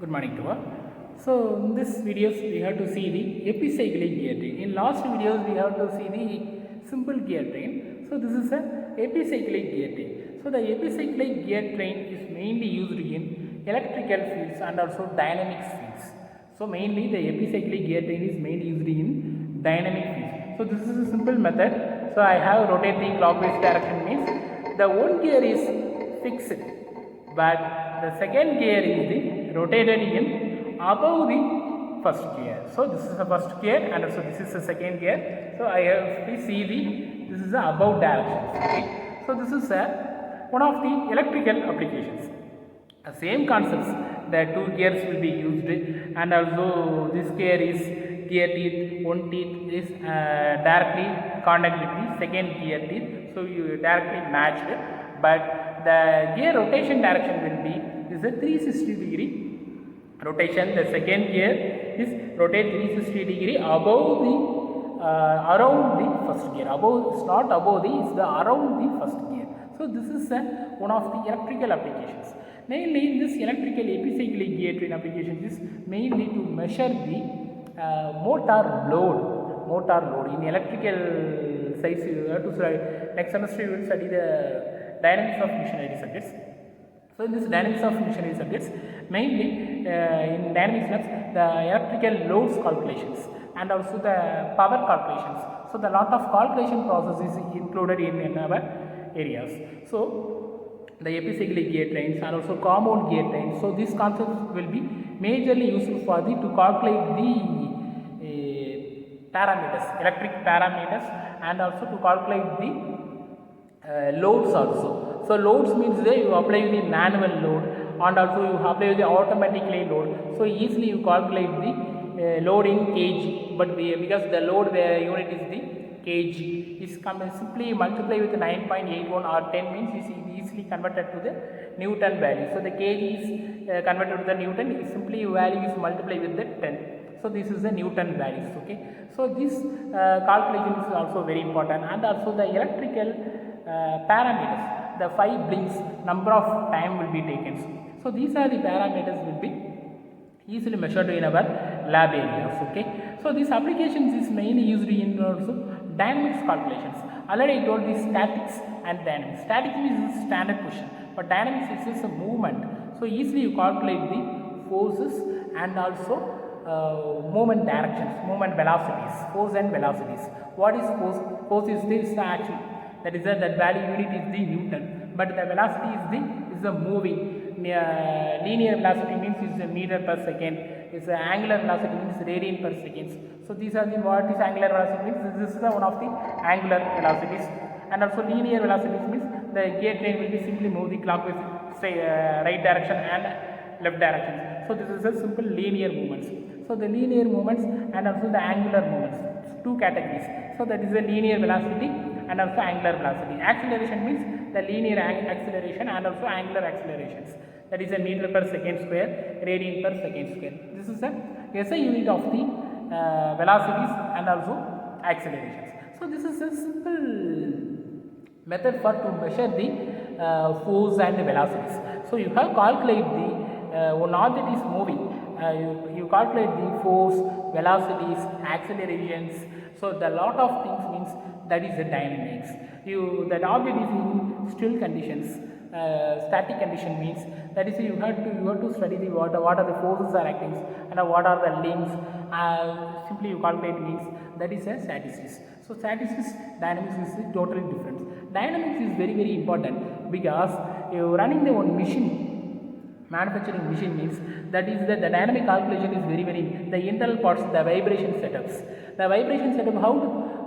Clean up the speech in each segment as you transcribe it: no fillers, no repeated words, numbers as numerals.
Good morning to all. So in this videos we have to see the epicyclic gear train. In last videos we have to see the simple gear train. So this is a epicyclic gear train. So the epicyclic gear train is mainly used in electrical fields and also dynamics fields. So mainly the epicyclic gear train is mainly used in dynamic fields. So this is a simple method. So I have rotating clockwise direction means the one gear is fixed, but the second gear is the rotated in above the first gear. So this is the first gear and also this is the second gear. So I have to see the this is the above directions. Okay. So this is one of the electrical applications. The same concepts, the two gears will be used, and also this gear is gear teeth, one teeth is directly contact with the second gear teeth, so you directly matched, but the gear rotation direction will be is a 360 degree rotation. The second gear is rotate 360 degree above the around the first gear. Above, it's not above the, it's the around the first gear. So this is one of the electrical applications. Mainly in this electrical epicyclic gear train application is mainly to measure the motor load in electrical size. You have to study, next semester you will study the dynamics of machinery subjects. So in this dynamics of machinery subjects, mainly in dynamics labs, the electrical loads calculations and also the power calculations. So the lot of calculation process is included in our areas. So the epicyclic gear trains and also compound gear trains. So these concepts will be majorly useful for the to calculate the parameters, electric parameters, and also to calculate the loads also. So loads means that you apply the manual load and also you apply the automatically load. So easily you calculate the load in kg, but because the load unit is the kg, is simply multiply with 9.81 or 10 means is easily converted to the Newton value. So the kg is converted to the Newton, simply value is multiplied with the 10. So this is the Newton values. Okay. So this calculation is also very important, and also the electrical parameters, the 5 blinks, number of time will be taken. So these are the parameters will be easily measured in our lab areas. Okay. So these applications is mainly used in also dynamics calculations. Already I told the statics and dynamics. Statics is standard question, but dynamics is a movement. So easily you calculate the forces and also movement directions, movement velocities, force and velocities. What is force? Force is this action. That is that value unit is the Newton, but the velocity is the moving. Linear velocity means is a meter per second. Is angular velocity means radian per second. So these are the what is angular velocity means. This is the one of the angular velocities, and also linear velocities means the gear train will be simply move the clockwise, right direction and left direction. So this is a simple linear movements. So the linear movements and also the angular movements, two categories. So that is the linear velocity and also angular velocity. Acceleration means the linear acceleration and also angular accelerations. That is a meter per second square, radian per second square. This is the SI unit of the velocities and also accelerations. So this is a simple method for to measure the force and the velocities. So you have calculate the one object is moving. You calculate the force, velocities, accelerations. So the lot of things means that is the dynamics. That object is in still conditions. Static condition means that is you have to study the what are the forces are acting and what are the links. Simply you calculate means that is a statistics. So statistics, dynamics is totally different. Dynamics is very very important because you running the one machine. Manufacturing machine means that is the dynamic calculation is very very the internal parts, the vibration setups. The vibration setup, how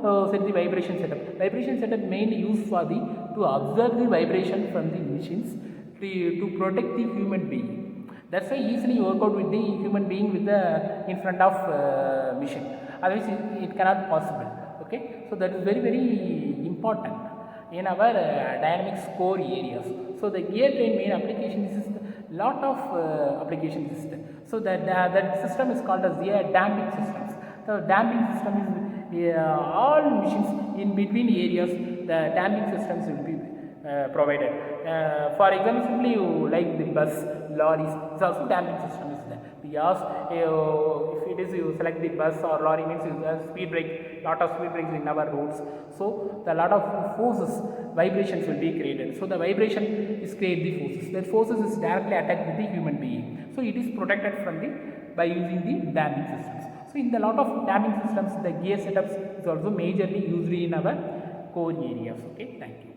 to set the vibration setup? Vibration setup mainly used for the to observe the vibration from the machines to protect the human being. That's why easily you work out with the human being with the in front of machine. Otherwise it cannot possible. Okay, so that is very very important in our dynamics core areas. So the gear train main application is lot of application system. So that system is called as the damping systems. The damping system is all machines in between areas. The damping systems will be provided. For example, simply you like the bus, lorries, it's also damping system is there. Because if it is you select the bus or lorry means you have speed brake, lot of speed brakes in our roads, so the lot of forces, vibrations will be created. So the vibration is create the forces. That forces is directly attacked with the human being. So it is protected from the by using the damping systems. So in the lot of damping systems, the gear setups is also majorly used in our core areas. Okay, thank you.